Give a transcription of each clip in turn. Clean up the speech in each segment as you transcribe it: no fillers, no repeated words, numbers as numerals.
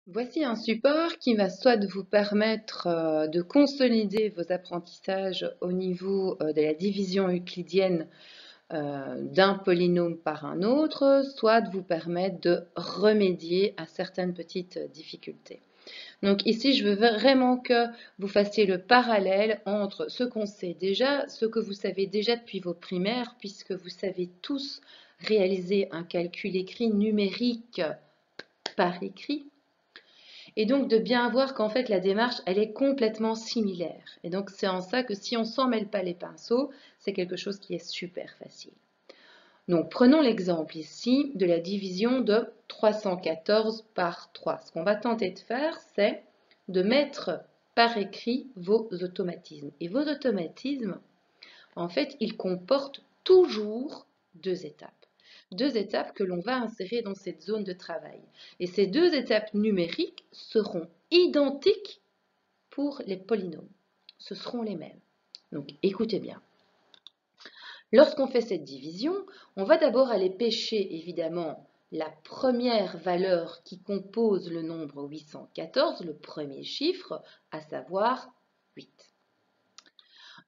Voici un support qui va soit vous permettre de consolider vos apprentissages au niveau de la division euclidienne d'un polynôme par un autre, soit de vous permettre de remédier à certaines petites difficultés. Donc ici, je veux vraiment que vous fassiez le parallèle entre ce qu'on sait déjà, ce que vous savez déjà depuis vos primaires, puisque vous savez tous réaliser un calcul écrit numérique par écrit. Et donc de bien voir qu'en fait la démarche, elle est complètement similaire. Et donc c'est en ça que si on ne s'en mêle pas les pinceaux, c'est quelque chose qui est super facile. Donc prenons l'exemple ici de la division de 314 par 3. Ce qu'on va tenter de faire, c'est de mettre par écrit vos automatismes. Et vos automatismes, en fait, ils comportent toujours deux étapes. Deux étapes que l'on va insérer dans cette zone de travail. Et ces deux étapes numériques seront identiques pour les polynômes. Ce seront les mêmes. Donc écoutez bien. Lorsqu'on fait cette division, on va d'abord aller pêcher évidemment la première valeur qui compose le nombre 814, le premier chiffre, à savoir 8.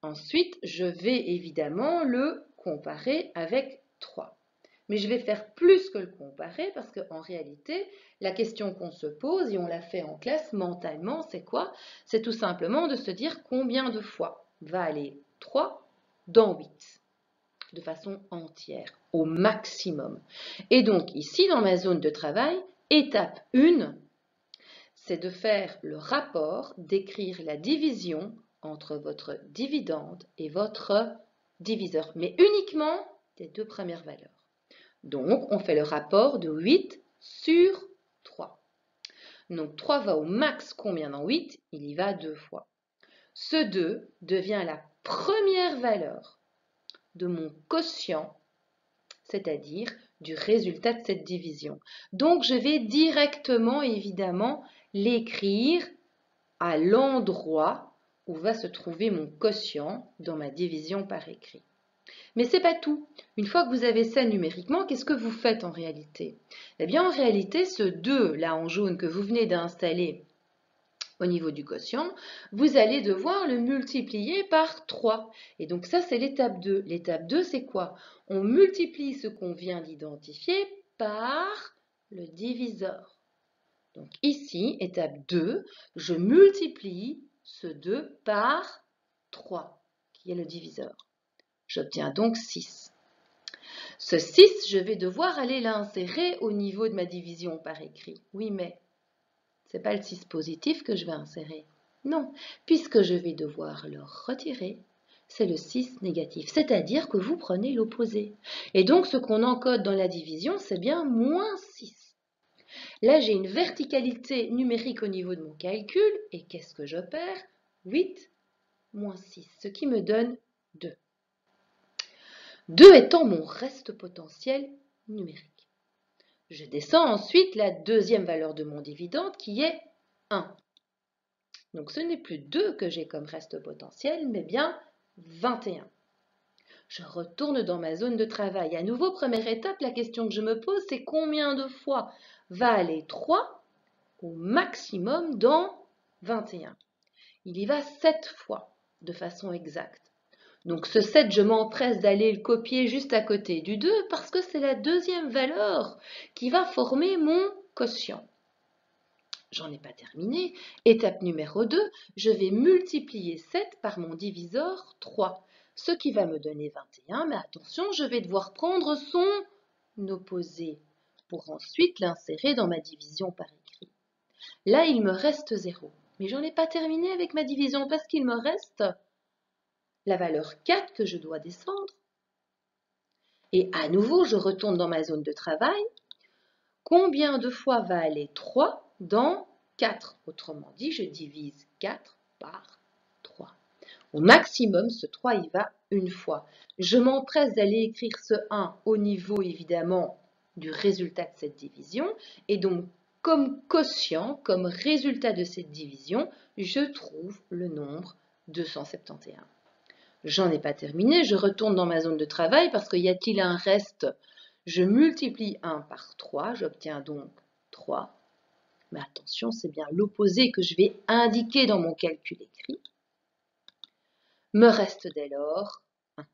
Ensuite, je vais évidemment le comparer avec 3. Mais je vais faire plus que le comparer parce qu'en réalité, la question qu'on se pose, et on l'a fait en classe mentalement, c'est quoi? C'est tout simplement de se dire combien de fois va aller 3 dans 8 de façon entière, au maximum. Et donc ici, dans ma zone de travail, étape 1, c'est de faire le rapport, d'écrire la division entre votre dividende et votre diviseur, mais uniquement des deux premières valeurs. Donc, on fait le rapport de 8 sur 3. Donc, 3 va au max combien dans 8? Il y va 2 fois. Ce 2 devient la première valeur de mon quotient, c'est-à-dire du résultat de cette division. Donc, je vais directement, évidemment, l'écrire à l'endroit où va se trouver mon quotient dans ma division par écrit. Mais ce n'est pas tout. Une fois que vous avez ça numériquement, qu'est-ce que vous faites en réalité? Eh bien, en réalité, ce 2 là en jaune que vous venez d'installer au niveau du quotient, vous allez devoir le multiplier par 3. Et donc ça, c'est l'étape 2. L'étape 2, c'est quoi? On multiplie ce qu'on vient d'identifier par le diviseur. Donc ici, étape 2, je multiplie ce 2 par 3, qui est le diviseur. J'obtiens donc 6. Ce 6, je vais devoir aller l'insérer au niveau de ma division par écrit. Oui, mais ce n'est pas le 6 positif que je vais insérer. Non, puisque je vais devoir le retirer, c'est le 6 négatif, c'est-à-dire que vous prenez l'opposé. Et donc, ce qu'on encode dans la division, c'est bien moins 6. Là, j'ai une verticalité numérique au niveau de mon calcul, et qu'est-ce que je perds? 8 moins 6, ce qui me donne 2. 2 étant mon reste potentiel numérique. Je descends ensuite la deuxième valeur de mon dividende qui est 1. Donc ce n'est plus 2 que j'ai comme reste potentiel, mais bien 21. Je retourne dans ma zone de travail. À nouveau, première étape, la question que je me pose, c'est combien de fois va aller 3 au maximum dans 21? Il y va 7 fois de façon exacte. Donc ce 7, je m'empresse d'aller le copier juste à côté du 2 parce que c'est la deuxième valeur qui va former mon quotient. J'en ai pas terminé. Étape numéro 2, je vais multiplier 7 par mon diviseur 3, ce qui va me donner 21. Mais attention, je vais devoir prendre son opposé pour ensuite l'insérer dans ma division par écrit. Là, il me reste 0. Mais j'en ai pas terminé avec ma division parce qu'il me reste la valeur 4 que je dois descendre. Et à nouveau, je retourne dans ma zone de travail. Combien de fois va aller 3 dans 4? Autrement dit, je divise 4 par 3. Au maximum, ce 3 y va une fois. Je m'empresse d'aller écrire ce 1 au niveau, évidemment, du résultat de cette division. Et donc, comme quotient, comme résultat de cette division, je trouve le nombre 271. J'en ai pas terminé, je retourne dans ma zone de travail parce qu'il y a-t-il un reste? Je multiplie 1 par 3, j'obtiens donc 3. Mais attention, c'est bien l'opposé que je vais indiquer dans mon calcul écrit. Me reste dès lors 1.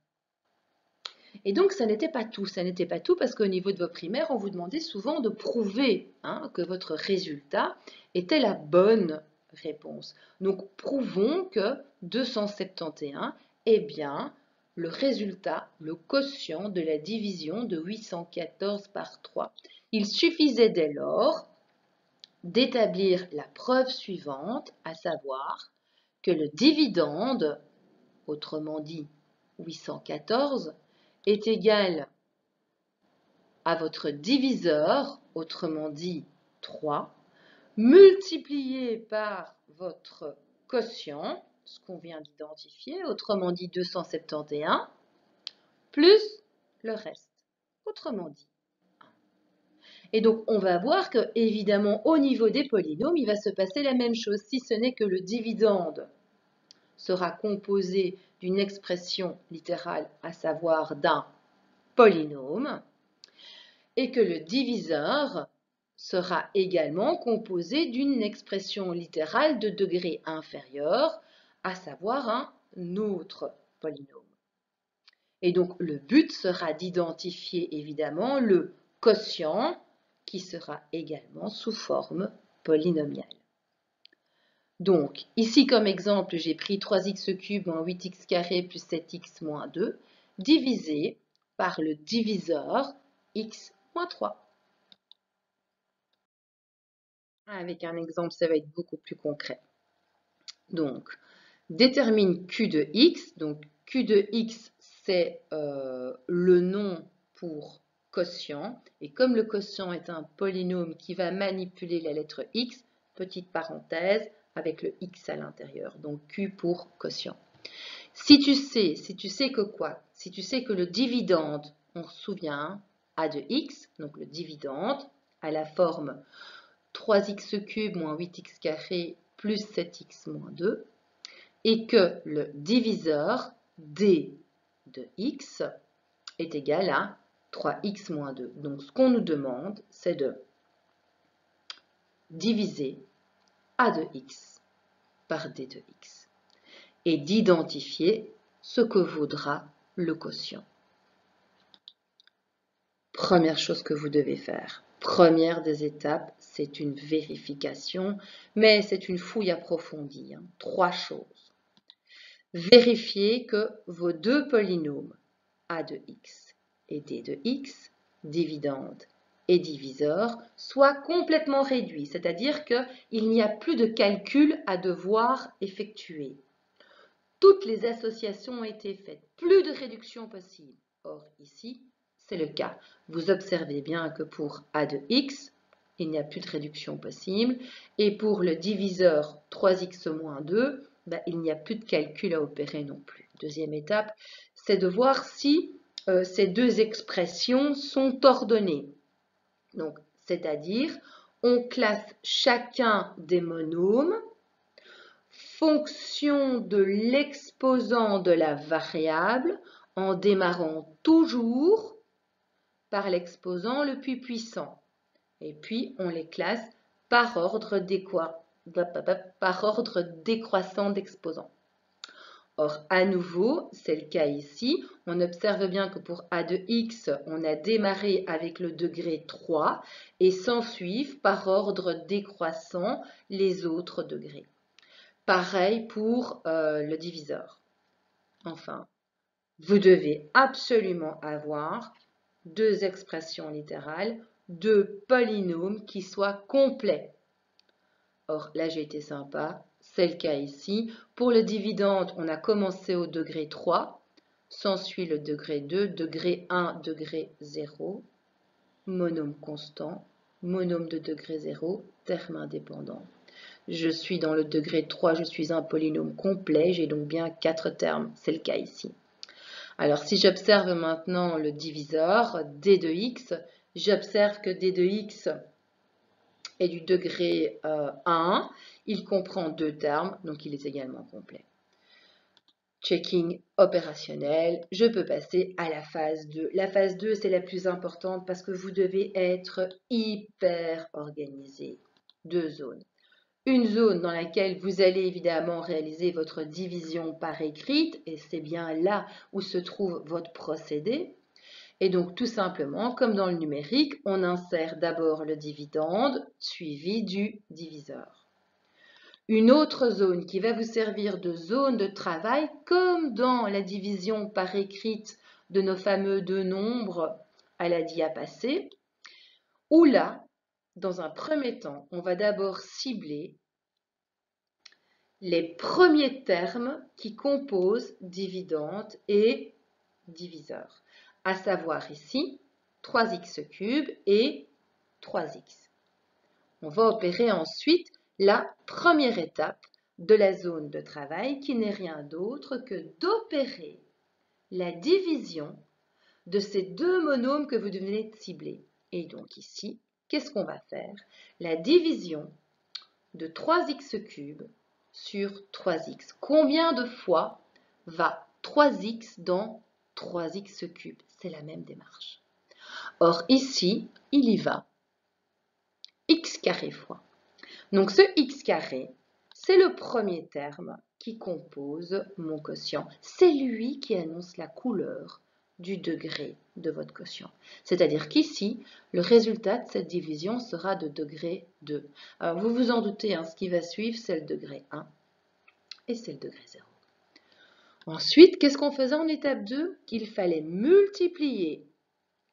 Et donc, ça n'était pas tout. Ça n'était pas tout parce qu'au niveau de vos primaires, on vous demandait souvent de prouver que votre résultat était la bonne réponse. Donc, prouvons que 271 est bien le résultat, le quotient de la division de 814 par 3. Il suffisait dès lors d'établir la preuve suivante, à savoir que le dividende, autrement dit 814, est égal à votre diviseur, autrement dit 3, multiplié par votre quotient, ce qu'on vient d'identifier, autrement dit 271, plus le reste, autrement dit 1. Et donc, on va voir que, évidemment, au niveau des polynômes, il va se passer la même chose, si ce n'est que le dividende sera composé d'une expression littérale, à savoir d'un polynôme, et que le diviseur sera également composé d'une expression littérale de degré inférieur, à savoir un autre polynôme. Et donc, le but sera d'identifier évidemment le quotient qui sera également sous forme polynomiale. Donc, ici comme exemple, j'ai pris 3x³ moins 8x² plus 7x moins 2 divisé par le diviseur x moins 3. Avec un exemple, ça va être beaucoup plus concret. Donc, détermine Q de x. Donc, Q de x, c'est le nom pour quotient. Et comme le quotient est un polynôme qui va manipuler la lettre x, petite parenthèse, avec le x à l'intérieur. Donc, Q pour quotient. Si tu sais que quoi? Si tu sais que le dividende, on se souvient, a de x, donc le dividende, a la forme 3x³ moins 8x² plus 7x moins 2, et que le diviseur d de x est égal à 3x moins 2. Donc, ce qu'on nous demande, c'est de diviser a de x par d de x et d'identifier ce que vaudra le quotient. Première chose que vous devez faire. Première des étapes, c'est une vérification, mais c'est une fouille approfondie. 3 choses. Vérifiez que vos deux polynômes, a de x et d de x, dividende et diviseur, soient complètement réduits, c'est-à-dire qu'il n'y a plus de calcul à devoir effectuer. Toutes les associations ont été faites, plus de réduction possible. Or, ici, c'est le cas. Vous observez bien que pour a de x, il n'y a plus de réduction possible. Et pour le diviseur 3x moins 2, il n'y a plus de calcul à opérer non plus. Deuxième étape, c'est de voir si ces deux expressions sont ordonnées. Donc, c'est-à-dire, on classe chacun des monômes fonction de l'exposant de la variable en démarrant toujours par l'exposant le plus puissant. Et puis, on les classe par ordre décroissant d'exposants. Or, à nouveau, c'est le cas ici. On observe bien que pour a de x, on a démarré avec le degré 3 et s'ensuivent par ordre décroissant les autres degrés. Pareil pour le diviseur. Enfin, vous devez absolument avoir deux expressions littérales, deux polynômes qui soient complets. Or, là, j'ai été sympa, c'est le cas ici. Pour le dividende, on a commencé au degré 3, s'ensuit le degré 2, degré 1, degré 0, monôme constant, monôme de degré 0, terme indépendant. Je suis dans le degré 3, je suis un polynôme complet, j'ai donc bien 4 termes, c'est le cas ici. Alors si j'observe maintenant le diviseur, d de x, j'observe que d de x est du degré 1, il comprend 2 termes, donc il est également complet. Checking opérationnel, je peux passer à la phase 2. La phase 2, c'est la plus importante parce que vous devez être hyper organisé. deux zones. Une zone dans laquelle vous allez évidemment réaliser votre division par écrite, et c'est bien là où se trouve votre procédé. Et donc tout simplement, comme dans le numérique, on insère d'abord le dividende suivi du diviseur. Une autre zone qui va vous servir de zone de travail, comme dans la division par écrite de nos fameux deux nombres à la dia passée, où là, dans un premier temps, on va d'abord cibler les premiers termes qui composent dividende et diviseur, à savoir ici 3x³ et 3x. On va opérer ensuite la première étape de la zone de travail qui n'est rien d'autre que d'opérer la division de ces deux monômes que vous venez de cibler. Et donc ici, qu'est-ce qu'on va faire? La division de 3x³ sur 3x. Combien de fois va 3x dans 3x³? C'est la même démarche. Or ici, il y va x² fois. Donc ce x², c'est le premier terme qui compose mon quotient. C'est lui qui annonce la couleur du degré de votre quotient. C'est-à-dire qu'ici, le résultat de cette division sera de degré 2. Alors vous vous en doutez, ce qui va suivre, c'est le degré 1 et c'est le degré 0. Ensuite, qu'est-ce qu'on faisait en étape 2? Il fallait multiplier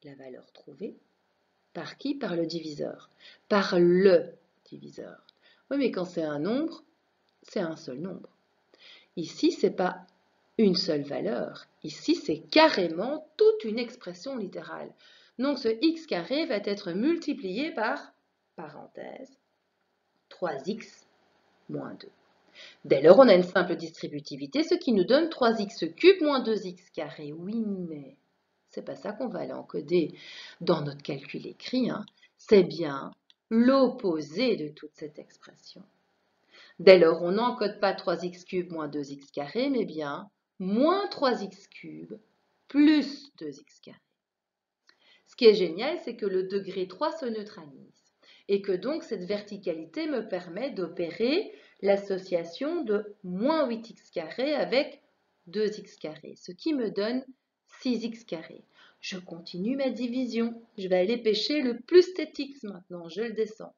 la valeur trouvée par qui? Par le diviseur. Par le diviseur. Oui, mais quand c'est un nombre, c'est un seul nombre. Ici, ce n'est pas une seule valeur. Ici, c'est carrément toute une expression littérale. Donc, ce x² va être multiplié par, parenthèse, 3x moins 2. Dès lors, on a une simple distributivité, ce qui nous donne 3x³ moins 2x². Oui, mais c'est pas ça qu'on va aller encoder dans notre calcul écrit. C'est bien l'opposé de toute cette expression. Dès lors, on n'encode pas 3x³ moins 2x², mais bien moins 3x³ plus 2x². Ce qui est génial, c'est que le degré 3 se neutralise et que donc cette verticalité me permet d'opérer l'association de moins 8x² avec 2x², ce qui me donne 6x². Je continue ma division. Je vais aller pêcher le plus 7x maintenant, je le descends.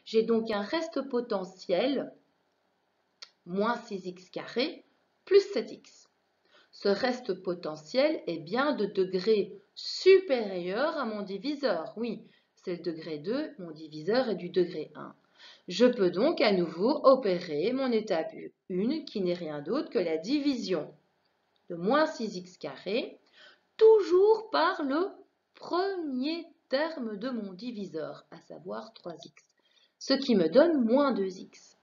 J'ai donc un reste potentiel, moins 6x² plus 7x. Ce reste potentiel est bien de degré supérieur à mon diviseur. Oui, c'est le degré 2, mon diviseur est du degré 1. Je peux donc à nouveau opérer mon étape 1 qui n'est rien d'autre que la division de moins 6x², toujours par le premier terme de mon diviseur, à savoir 3x, ce qui me donne moins 2x.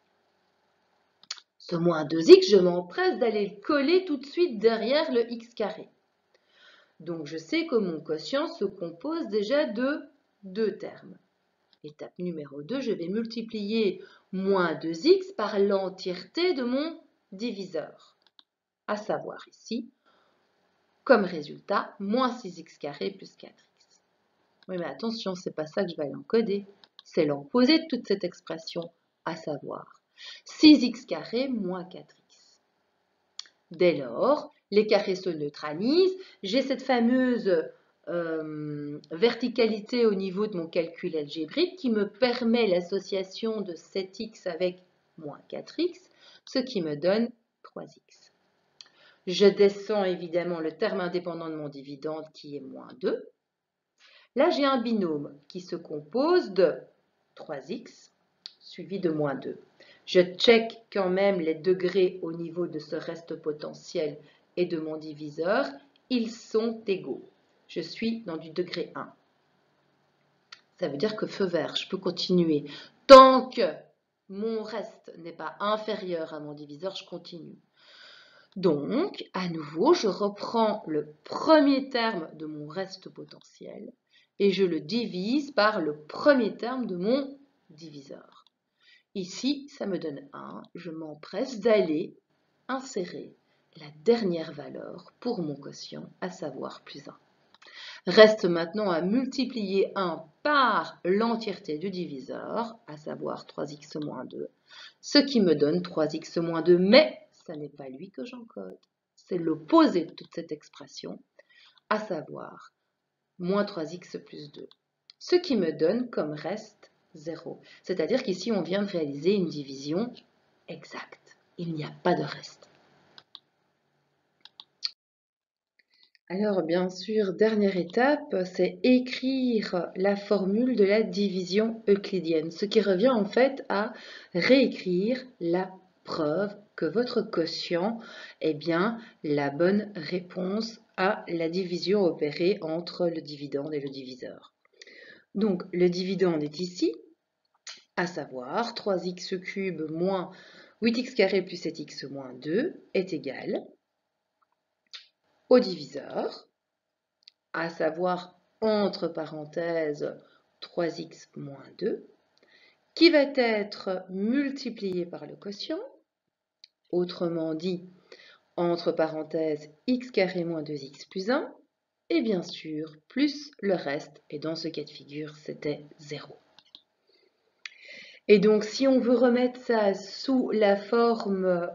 Ce moins 2x, je m'empresse d'aller le coller tout de suite derrière le x². Donc je sais que mon quotient se compose déjà de deux termes. Étape numéro 2, je vais multiplier moins 2x par l'entièreté de mon diviseur, à savoir ici, comme résultat, moins 6x² plus 4x. Oui, mais attention, c'est pas ça que je vais l'encoder, c'est l'opposé de toute cette expression, à savoir 6x² moins 4x. Dès lors, les carrés se neutralisent, j'ai cette fameuse verticalité au niveau de mon calcul algébrique qui me permet l'association de 7x avec moins 4x, ce qui me donne 3x. Je descends évidemment le terme indépendant de mon dividende qui est moins 2. Là, j'ai un binôme qui se compose de 3x suivi de moins 2. Je check quand même les degrés au niveau de ce reste potentiel et de mon diviseur. Ils sont égaux. Je suis dans du degré 1. Ça veut dire que feu vert, je peux continuer. Tant que mon reste n'est pas inférieur à mon diviseur, je continue. Donc, à nouveau, je reprends le premier terme de mon reste potentiel et je le divise par le premier terme de mon diviseur. Ici, ça me donne 1. Je m'empresse d'aller insérer la dernière valeur pour mon quotient, à savoir plus 1. Reste maintenant à multiplier 1 par l'entièreté du diviseur, à savoir 3x moins 2, ce qui me donne 3x moins 2, mais ce n'est pas lui que j'encode, c'est l'opposé de toute cette expression, à savoir moins 3x plus 2, ce qui me donne comme reste 0. C'est-à-dire qu'ici, on vient de réaliser une division exacte. Il n'y a pas de reste. Alors, bien sûr, dernière étape, c'est écrire la formule de la division euclidienne, ce qui revient en fait à réécrire la preuve que votre quotient est bien la bonne réponse à la division opérée entre le dividende et le diviseur. Donc, le dividende est ici, à savoir 3x³ moins 8x² plus 7x moins 2 est égal au diviseur, à savoir entre parenthèses 3x moins 2, qui va être multiplié par le quotient, autrement dit, entre parenthèses x² moins 2x plus 1, et bien sûr, plus le reste, et dans ce cas de figure, c'était 0. Et donc, si on veut remettre ça sous la forme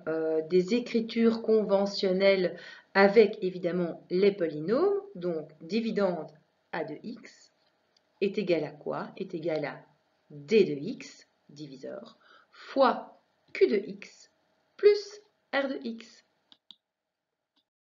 des écritures conventionnelles avec évidemment les polynômes, donc dividende a de x est égal à quoi? Est égal à d de x, diviseur, fois q de x plus r de x.